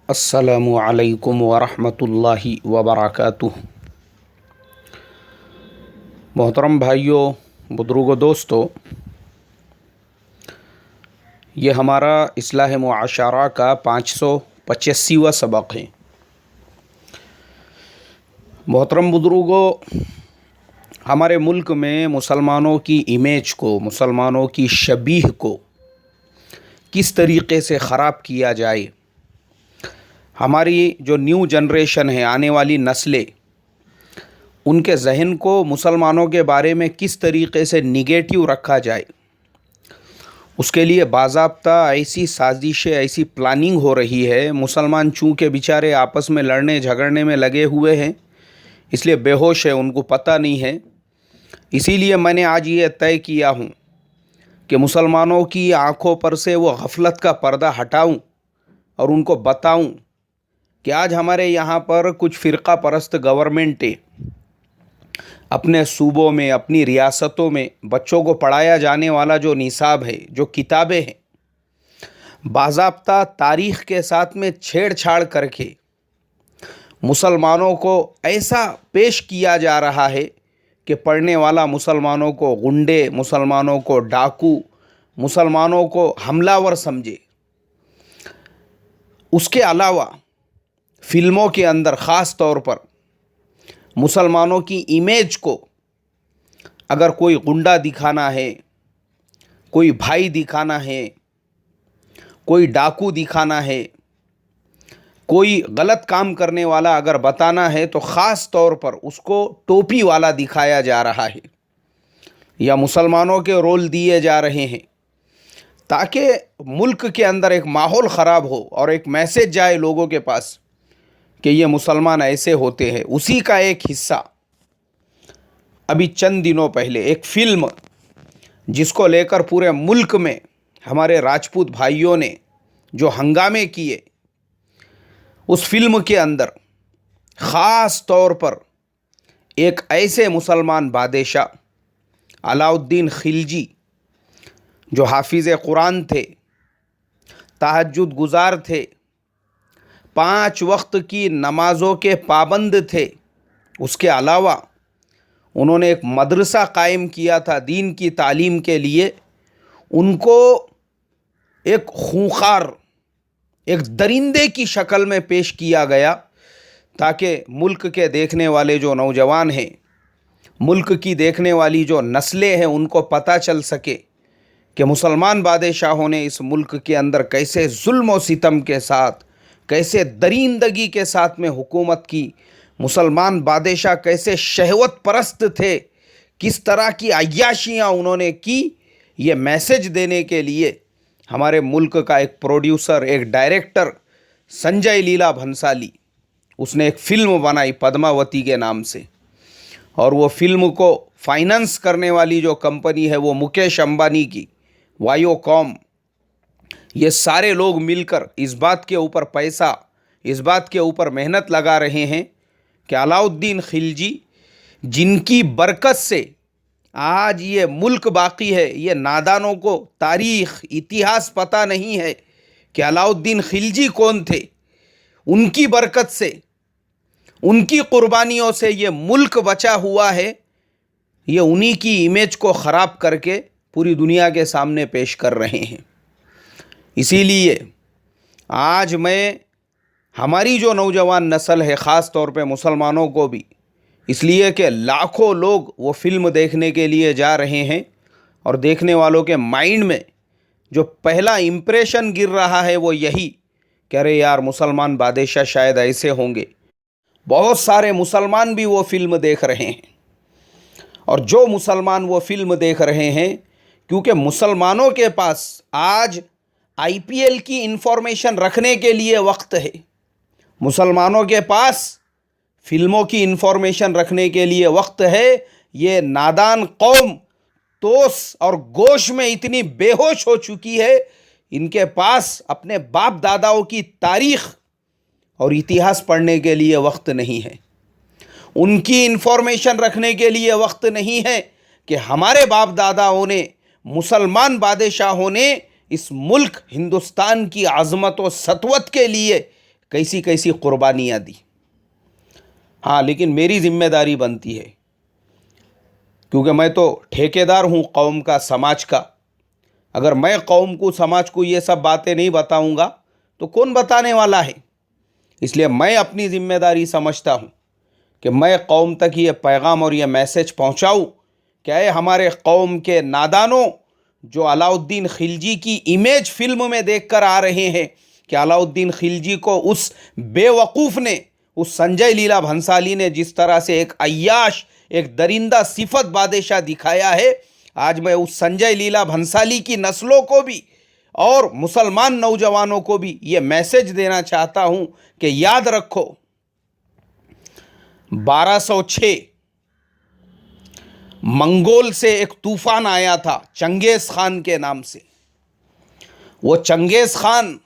अस्सलामु अलैकुम वरहमतुल्लाहि वबरकातुह। मोहतरम भाइयों, बुजुर्गों, दोस्तों, ये हमारा इस्लाह मुआशरा का 585वां सबक है। मोहतरम बुजुर्गों, हमारे मुल्क में मुसलमानों की इमेज को, मुसलमानों की शबीह को किस तरीक़े से ख़राब किया जाए, हमारी जो न्यू जनरेशन है, आने वाली नस्लें, उनके जहन को मुसलमानों के बारे में किस तरीक़े से निगेटिव रखा जाए, उसके लिए बाज़ाब्ता ऐसी साजिशें, ऐसी प्लानिंग हो रही है। मुसलमान चूँकि बेचारे आपस में लड़ने झगड़ने में लगे हुए हैं, इसलिए बेहोश है, उनको पता नहीं है। इसीलिए मैंने आज ये तय किया हूँ कि मुसलमानों की आँखों पर से वो गफलत का पर्दा हटाऊँ और उनको बताऊँ कि आज हमारे यहाँ पर कुछ फ़िरका परस्त गवर्नमेंटें अपने सूबों में, अपनी रियासतों में बच्चों को पढ़ाया जाने वाला जो निसाब है, जो किताबें हैं, बाज़ाब्ता तारीख़ के साथ में छेड़छाड़ करके मुसलमानों को ऐसा पेश किया जा रहा है कि पढ़ने वाला मुसलमानों को गुंडे, मुसलमानों को डाकू, मुसलमानों को हमलावर समझे। उसके अलावा फ़िल्मों के अंदर ख़ास तौर पर मुसलमानों की इमेज को अगर कोई गुंडा दिखाना है, कोई भाई दिखाना है, कोई डाकू दिखाना है, कोई गलत काम करने वाला अगर बताना है, तो ख़ास तौर पर उसको टोपी वाला दिखाया जा रहा है या मुसलमानों के रोल दिए जा रहे हैं, ताकि मुल्क के अंदर एक माहौल ख़राब हो और एक मैसेज जाए लोगों के पास कि ये मुसलमान ऐसे होते हैं। उसी का एक हिस्सा अभी चंद दिनों पहले एक फ़िल्म, जिसको लेकर पूरे मुल्क में हमारे राजपूत भाइयों ने जो हंगामे किए, उस फिल्म के अंदर ख़ास तौर पर एक ऐसे मुसलमान बादशाह अलाउद्दीन खिलजी, जो हाफिज़ कुरान थे, तहज्जुद गुज़ार थे, 5 वक्त की नमाज़ों के पाबंद थे, उसके अलावा उन्होंने एक मदरसा कायम किया था दीन की तालीम के लिए। उनको एक खूंखार, एक दरिंदे की शक्ल में पेश किया गया, ताकि मुल्क के देखने वाले जो नौजवान हैं, मुल्क की देखने वाली जो नस्लें हैं, उनको पता चल सके कि मुसलमान बादशाहों ने इस मुल्क के अंदर कैसे जुल्म और सितम के साथ, कैसे दरिंदगी के साथ में हुकूमत की। मुसलमान बादशाह कैसे शहवत परस्त थे, किस तरह की अय्याशियाँ उन्होंने की। ये मैसेज देने के लिए हमारे मुल्क का एक प्रोड्यूसर, एक डायरेक्टर संजय लीला भंसाली, उसने एक फ़िल्म बनाई पद्मावती के नाम से, और वो फिल्म को फाइनेंस करने वाली जो कंपनी है वो मुकेश अंबानी की वायोकॉम। ये सारे लोग मिलकर इस बात के ऊपर पैसा, इस बात के ऊपर मेहनत लगा रहे हैं कि अलाउद्दीन खिलजी, जिनकी बरकत से आज ये मुल्क बाकी है, ये नादानों को तारीख़, इतिहास पता नहीं है कि अलाउद्दीन खिलजी कौन थे, उनकी बरकत से, उनकी क़ुरबानियों से ये मुल्क बचा हुआ है। ये उन्हीं की इमेज को ख़राब करके पूरी दुनिया के सामने पेश कर रहे हैं। इसीलिए आज मैं हमारी जो नौजवान नस्ल है, ख़ास तौर पे मुसलमानों को भी, इसलिए कि लाखों लोग वो फ़िल्म देखने के लिए जा रहे हैं और देखने वालों के माइंड में जो पहला इम्प्रेशन गिर रहा है वो यही कि अरे यार, मुसलमान बादशाह शायद ऐसे होंगे। बहुत सारे मुसलमान भी वो फ़िल्म देख रहे हैं, और जो मुसलमान वो फ़िल्म देख रहे हैं, क्योंकि मुसलमानों के पास आज IPL की इन्फॉर्मेशन रखने के लिए वक्त है, मुसलमानों के पास फ़िल्मों की इन्फॉर्मेशन रखने के लिए वक्त है। ये नादान कौम तोस और गोश में इतनी बेहोश हो चुकी है, इनके पास अपने बाप दादाओं की तारीख़ और इतिहास पढ़ने के लिए वक्त नहीं है। उनकी इन्फॉर्मेशन रखने के लिए वक्त नहीं है कि हमारे बाप दादाओं ने, मुसलमान बादशाहों ने इस मुल्क हिंदुस्तान की आज़मत और सतवत के लिए कैसी कैसी कुर्बानियाँ दी। हाँ, लेकिन मेरी जिम्मेदारी बनती है, क्योंकि मैं तो ठेकेदार हूँ कौम का, समाज का। अगर मैं कौम को, समाज को ये सब बातें नहीं बताऊँगा तो कौन बताने वाला है। इसलिए मैं अपनी जिम्मेदारी समझता हूँ कि मैं कौम तक ये पैगाम और ये मैसेज पहुँचाऊँ। क्या है, हमारे कौम के नादानों जो अलाउद्दीन खिलजी की इमेज फिल्म में देखकर आ रहे हैं कि अलाउद्दीन खिलजी को उस बेवकूफ़ ने, उस संजय लीला भंसाली ने जिस तरह से एक अय्याश, एक दरिंदा सिफत बादशाह दिखाया है, आज मैं उस संजय लीला भंसाली की नस्लों को भी और मुसलमान नौजवानों को भी ये मैसेज देना चाहता हूँ कि याद रखो, 1206 मंगोल से एक तूफान आया था चंगेज़ खान के नाम से। वो चंगेज़ खान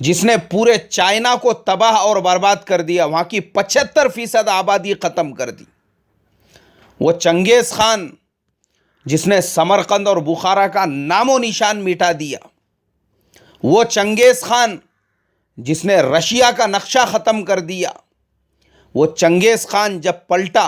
जिसने पूरे चाइना को तबाह और बर्बाद कर दिया, वहाँ की 75% आबादी ख़त्म कर दी। वो चंगेज़ खान जिसने समरकंद और बुखारा का नामो निशान मिटा दिया। वो चंगेज़ खान जिसने रशिया का नक्शा ख़त्म कर दिया। वो चंगेज़ खान जब पलटा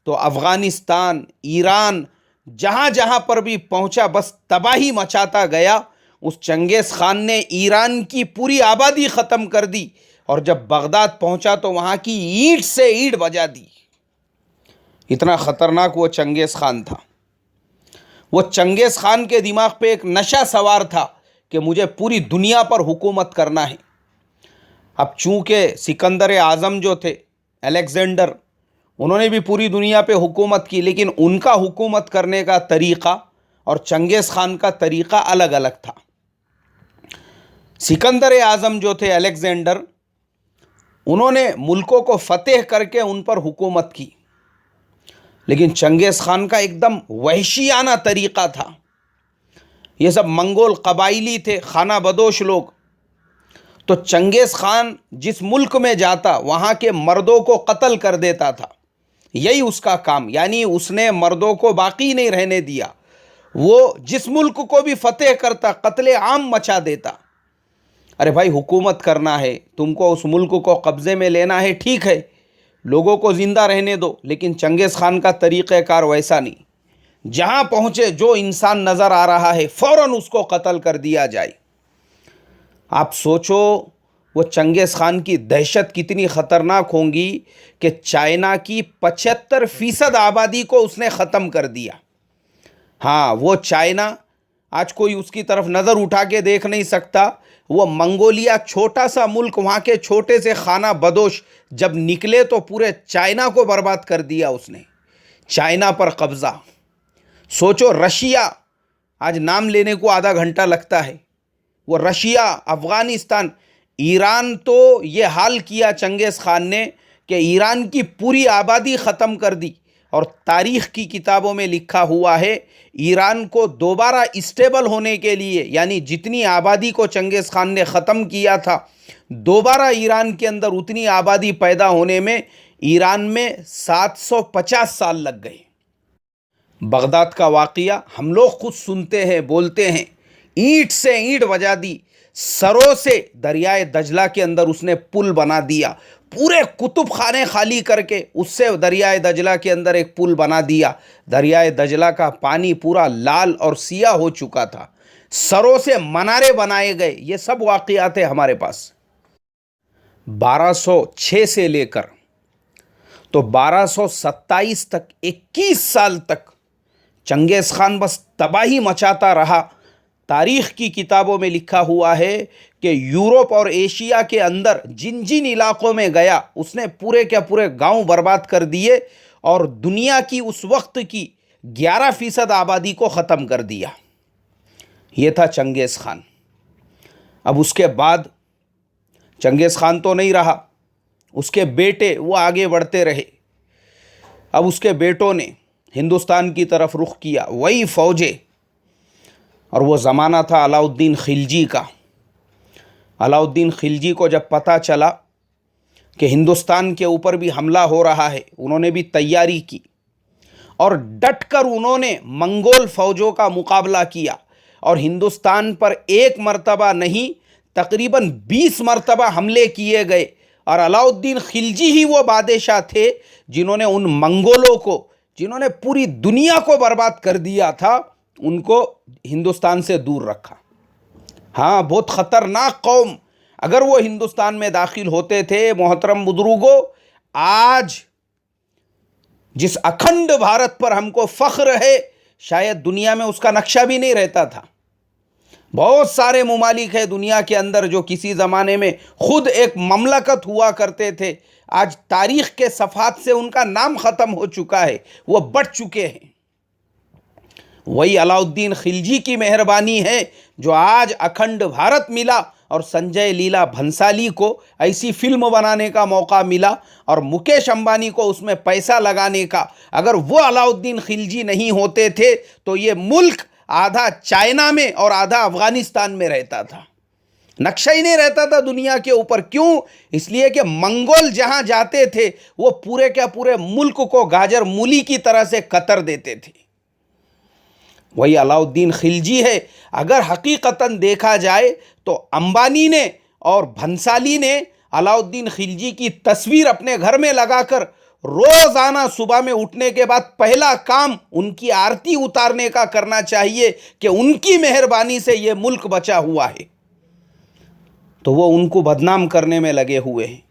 तो अफ़गानिस्तान, ईरान, जहाँ जहाँ पर भी पहुँचा बस तबाही मचाता गया। उस चंगेज़ खान ने ईरान की पूरी आबादी ख़त्म कर दी और जब बगदाद पहुँचा तो वहाँ की ईंट से ईंट बजा दी। इतना ख़तरनाक वो चंगेज़ खान था। वो चंगेज़ खान के दिमाग पे एक नशा सवार था कि मुझे पूरी दुनिया पर हुकूमत करना है। अब चूँकि सिकंदर आज़म जो थे, अलेक्जेंडर, उन्होंने भी पूरी दुनिया पे हुकूमत की, लेकिन उनका हुकूमत करने का तरीक़ा और चंगेज़ खान का तरीक़ा अलग अलग था। सिकंदर आज़म जो थे, अलेक्जेंडर, उन्होंने मुल्कों को फ़तेह करके उन पर हुकूमत की, लेकिन चंगेज़ खान का एकदम वहशियाना तरीक़ा था। ये सब मंगोल कबाइली थे, खाना बदोश लोग। तो चंगेज़ खान जिस मुल्क में जाता वहाँ के मर्दों को कत्ल कर देता था, यही उसका काम। यानी उसने मर्दों को बाकी नहीं रहने दिया। वो जिस मुल्क को भी फतेह करता कत्ले आम मचा देता। अरे भाई, हुकूमत करना है तुमको, उस मुल्क को कब्ज़े में लेना है, ठीक है, लोगों को ज़िंदा रहने दो, लेकिन चंगेज़ खान का तरीक़ाकार वैसा नहीं। जहाँ पहुँचे जो इंसान नज़र आ रहा है फ़ौरन उसको कत्ल कर दिया जाए। आप सोचो वो चंगेज़ खान की दहशत कितनी ख़तरनाक होंगी कि चाइना की 75% आबादी को उसने ख़त्म कर दिया। हाँ, वो चाइना आज कोई उसकी तरफ नज़र उठा के देख नहीं सकता। वो मंगोलिया, छोटा सा मुल्क, वहाँ के छोटे से खाना बदोश जब निकले तो पूरे चाइना को बर्बाद कर दिया उसने, चाइना पर कब्ज़ा। सोचो, रशिया, आज नाम लेने को आधा घंटा लगता है, वो रशिया, अफ़गानिस्तान, ईरान, तो ये हाल किया चंगेज़ खान ने कि ईरान की पूरी आबादी ख़त्म कर दी। और तारीख़ की किताबों में लिखा हुआ है, ईरान को दोबारा स्टेबल होने के लिए, यानी जितनी आबादी को चंगेज़ खान ने ख़त्म किया था, दोबारा ईरान के अंदर उतनी आबादी पैदा होने में ईरान में 750 साल लग गए। बगदाद का वाक़या हम लोग खुद सुनते हैं, बोलते हैं, ईंट से ईंट बजा दी। सरों से दरियाए दजला के अंदर उसने पुल बना दिया, पूरे कुतुब खाने खाली करके उससे दरियाए दजला के अंदर एक पुल बना दिया। दरियाए दजला का पानी पूरा लाल और सिया हो चुका था, सरों से मनारे बनाए गए। ये सब वाक़यात है हमारे पास। 1206 से लेकर तो 1227 तक, 21 साल तक चंगेज़ खान बस तबाही मचाता रहा। तारीख़ की किताबों में लिखा हुआ है कि यूरोप और एशिया के अंदर जिन जिन इलाक़ों में गया उसने पूरे के पूरे गांव बर्बाद कर दिए और दुनिया की उस वक्त की 11% आबादी को ख़त्म कर दिया। ये था चंगेज़ खान। अब उसके बाद चंगेज़ खान तो नहीं रहा, उसके बेटे वो आगे बढ़ते रहे। अब उसके बेटों ने हिंदुस्तान की तरफ रुख किया, वही फ़ौजें, और वो ज़माना था अलाउद्दीन खिलजी का। अलाउद्दीन खिलजी को जब पता चला कि हिंदुस्तान के ऊपर भी हमला हो रहा है, उन्होंने भी तैयारी की और डटकर उन्होंने मंगोल फ़ौजों का मुकाबला किया और हिंदुस्तान पर एक मर्तबा नहीं तकरीबन 20 मरतबा हमले किए गए और अलाउद्दीन खिलजी ही वो बादशाह थे जिन्होंने उन मंगोलों को, जिन्होंने पूरी दुनिया को बर्बाद कर दिया था, उनको हिंदुस्तान से दूर रखा। हाँ, बहुत ख़तरनाक कौम। अगर वो हिंदुस्तान में दाखिल होते थे मोहतरम बुजुर्गों, आज जिस अखंड भारत पर हमको फ़ख्र है, शायद दुनिया में उसका नक्शा भी नहीं रहता था। बहुत सारे मुमालिक है दुनिया के अंदर जो किसी ज़माने में खुद एक ममलकत हुआ करते थे, आज तारीख़ के सफ़ात से उनका नाम ख़त्म हो चुका है, वो बढ़ चुके हैं। वही अलाउद्दीन खिलजी की मेहरबानी है जो आज अखंड भारत मिला और संजय लीला भंसाली को ऐसी फिल्म बनाने का मौका मिला और मुकेश अंबानी को उसमें पैसा लगाने का। अगर वो अलाउद्दीन खिलजी नहीं होते थे तो ये मुल्क आधा चाइना में और आधा अफगानिस्तान में रहता था, नक्शा ही नहीं रहता था दुनिया के ऊपर। क्यों? इसलिए कि मंगोल जहां जाते थे वो पूरे के पूरे मुल्क को गाजर मूली की तरह से कतर देते थे। वही अलाउद्दीन खिलजी है। अगर हकीकतन देखा जाए तो अंबानी ने और भंसाली ने अलाउद्दीन खिलजी की तस्वीर अपने घर में लगाकर रोज़ाना सुबह में उठने के बाद पहला काम उनकी आरती उतारने का करना चाहिए कि उनकी मेहरबानी से ये मुल्क बचा हुआ है। तो वो उनको बदनाम करने में लगे हुए हैं,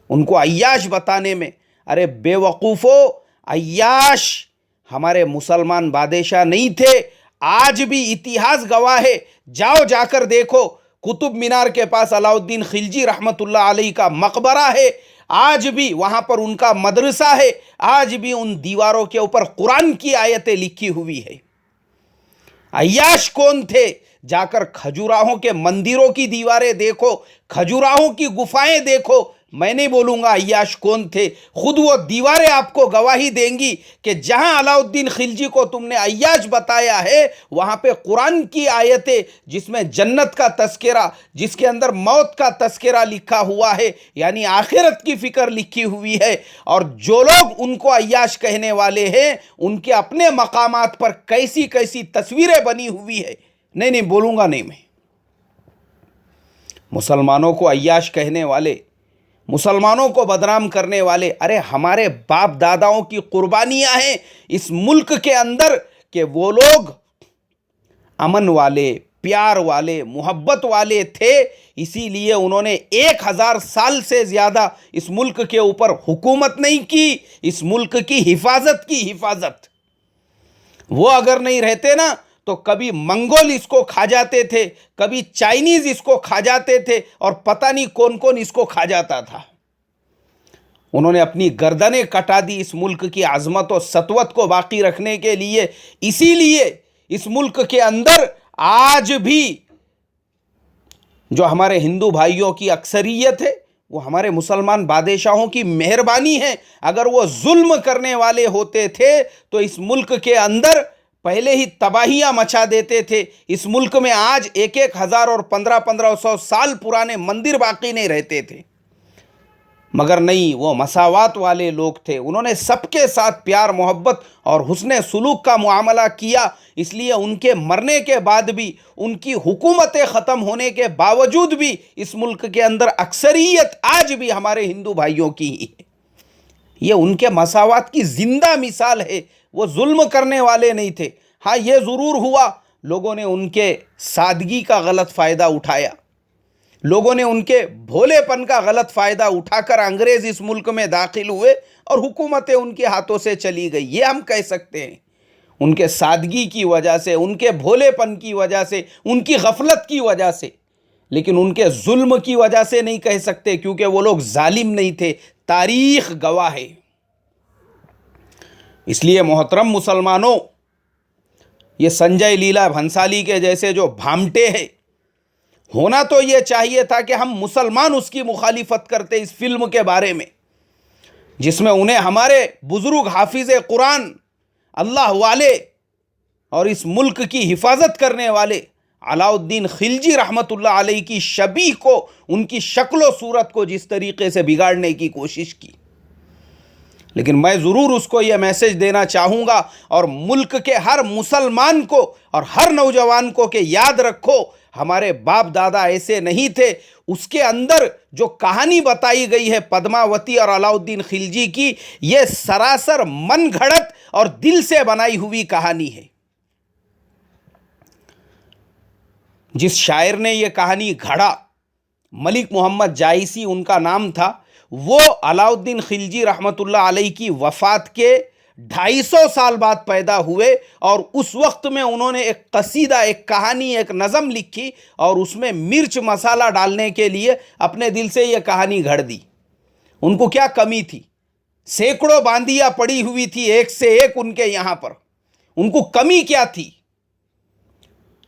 उनको अय्याश बताने में। अरे बेवकूफ़ो, अय्याश हमारे मुसलमान बादशाह नहीं थे। आज भी इतिहास गवाह है, जाओ जाकर देखो, कुतुब मीनार के पास अलाउद्दीन खिलजी रहमतुल्लाह अलैह का मकबरा है, आज भी वहाँ पर उनका मदरसा है, आज भी उन दीवारों के ऊपर कुरान की आयतें लिखी हुई है। अय्याश कौन थे? जाकर खजुराहों के मंदिरों की दीवारें देखो, खजुराहों की गुफाएं देखो। मैं नहीं बोलूँगा अय्याश कौन थे, खुद वो दीवारें आपको गवाही देंगी कि जहाँ अलाउद्दीन खिलजी को तुमने अय्याश बताया है वहाँ पे कुरान की आयतें जिसमें जन्नत का तस्करा, जिसके अंदर मौत का तस्करा लिखा हुआ है, यानी आखिरत की फ़िक्र लिखी हुई है। और जो लोग उनको अय्याश कहने वाले हैं उनके अपने मकामात पर कैसी कैसी तस्वीरें बनी हुई है। नहीं बोलूँगा नहीं मैं। मुसलमानों को अय्याश कहने वाले, मुसलमानों को बदनाम करने वाले, अरे हमारे बाप दादाओं की कुर्बानियां हैं इस मुल्क के अंदर कि वो लोग अमन वाले, प्यार वाले, मोहब्बत वाले थे। इसीलिए उन्होंने 1000 साल से ज़्यादा इस मुल्क के ऊपर हुकूमत नहीं की, इस मुल्क की हिफाजत। वो अगर नहीं रहते ना तो कभी मंगोल इसको खा जाते थे, कभी चाइनीज़ इसको खा जाते थे और पता नहीं कौन कौन इसको खा जाता था। उन्होंने अपनी गर्दनें कटा दी इस मुल्क की आज़मत और सतवत को बाकी रखने के लिए। इसीलिए इस मुल्क के अंदर आज भी जो हमारे हिंदू भाइयों की अक्सरियत है वो हमारे मुसलमान बादशाहों की मेहरबानी है। अगर वो जुल्म करने वाले होते थे तो इस मुल्क के अंदर पहले ही तबाहियां मचा देते थे। इस मुल्क में आज 1000 और 1500 साल पुराने मंदिर बाकी नहीं रहते थे। मगर नहीं, वो मसावात वाले लोग थे, उन्होंने सबके साथ प्यार, मोहब्बत और हुस्ने सुलूक का मुआमला किया। इसलिए उनके मरने के बाद भी, उनकी हुकूमतें ख़त्म होने के बावजूद भी इस मुल्क के अंदर अक्सरियत आज भी हमारे हिंदू भाइयों की ही है। ये उनके मसावात की ज़िंदा मिसाल है। वो जुल्म करने वाले नहीं थे। हाँ, ये ज़रूर हुआ लोगों ने उनके सादगी का गलत फ़ायदा उठाया, लोगों ने उनके भोलेपन का गलत फ़ायदा उठाकर अंग्रेज़ इस मुल्क में दाखिल हुए और हुकूमतें उनके हाथों से चली गई। ये हम कह सकते हैं उनके सादगी की वजह से, उनके भोलेपन की वजह से, उनकी गफलत की वजह से, लेकिन उनके जुल्म की वजह से नहीं कह सकते, क्योंकि वो लोग जालिम नहीं थे। तारीख़ गवाह है। इसलिए मोहतरम मुसलमानों, ये संजय लीला भंसाली के जैसे जो भामटे हैं, होना तो ये चाहिए था कि हम मुसलमान उसकी मुखालिफत करते इस फिल्म के बारे में, जिसमें उन्हें हमारे बुजुर्ग हाफिज़ कुरान, अल्लाह वाले और इस मुल्क की हिफाजत करने वाले अलाउद्दीन खिलजी रहमतुल्लाह अलैह की शबीह को, उनकी शक्ल व सूरत को जिस तरीके से बिगाड़ने की कोशिश की। लेकिन मैं ज़रूर उसको यह मैसेज देना चाहूँगा और मुल्क के हर मुसलमान को और हर नौजवान को कि याद रखो, हमारे बाप दादा ऐसे नहीं थे, उसके अंदर जो कहानी बताई गई है पद्मावती और अलाउद्दीन खिलजी की, ये सरासर मन घड़त और दिल से बनाई हुई कहानी है। जिस शायर ने यह कहानी घड़ा, मलिक मोहम्मद जायसी उनका नाम था, वो अलाउद्दीन खिलजी रहमतुल्लाह अलैह की वफ़ात के 250 साल बाद पैदा हुए और उस वक्त में उन्होंने एक कसीदा, एक कहानी, एक नज़म लिखी और उसमें मिर्च मसाला डालने के लिए अपने दिल से यह कहानी घड़ दी। उनको क्या कमी थी? सैकड़ों बांदियाँ पड़ी हुई थी एक से एक उनके यहाँ पर, उनको कमी क्या थी?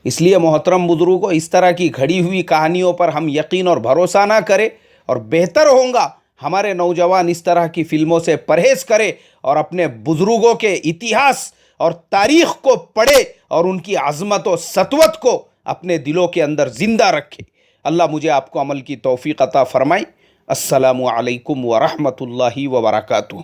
इसलिए मोहतरम बुजुर्गों, इस तरह की घड़ी हुई कहानियों पर हम यकीन और भरोसा ना करें और बेहतर होगा हमारे नौजवान इस तरह की फिल्मों से परहेज करें और अपने बुजुर्गों के इतिहास और तारीख को पढ़े और उनकी अज़मत और सतवत को अपने दिलों के अंदर ज़िंदा रखे। अल्लाह मुझे आपको अमल की तौफीक अता फरमाए। अस्सलामु अलैकुम व रहमतुल्लाहि व बरकातुहू।